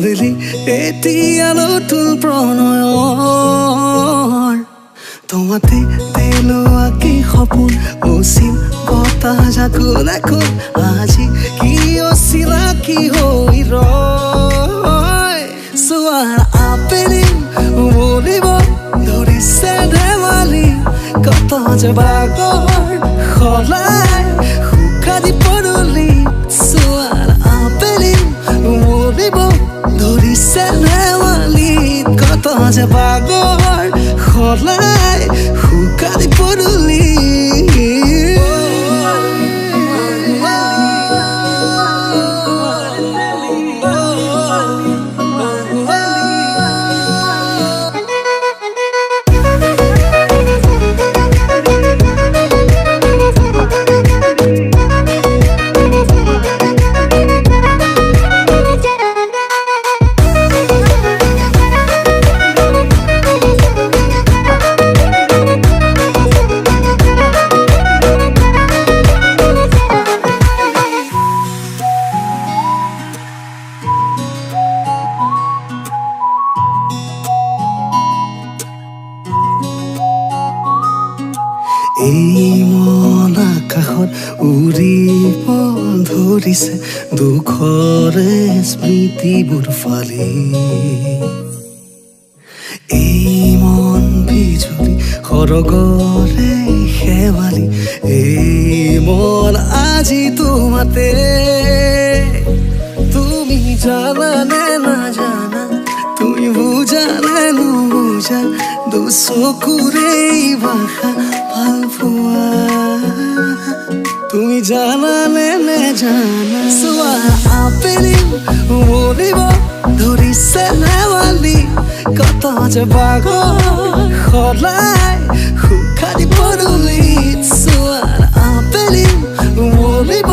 আবেলি এতিয়া নতুন প্ৰণয়ৰ তোমাতে তেলোৱা কি সপোন অসীম বতাহ জাকোন এখন আজি কি অচিনাকি হৈ ৰয় চোৱাৰ আবেলি উমলিব ধৰিছে ধেমালি কত যে বাগৰ সলাই শুকানি পদূলি চোৱাৰ আবেলি উমলিব ধৰিছে ধেমালি কত যে বাগৰ সলাই শুকানি পদূলি এই মন আকাশত উৰিব ধৰিছে দুখৰে স্মৃতিবোৰ ফালি এই মন বিজুলি সৰগৰে শেৱালি এই মন আজি তোমাতে তুমি জানানে নাজানা তুমি বুঝা নে নুবুঝা দুচকুৰে ভাষা ভাল পোৱা তুমি জানানে নেজানা চোৱাৰ আবেলি উমলিব ধৰিছে ধেমালি কত যে বাগৰ সলাই শুকানি পদূলিত চোৱাৰ আবেলি উমলিব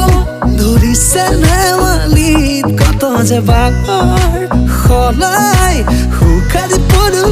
ধৰিছে ধেমালিত কত যে বাগৰ সলাই শুকানি পদূলিত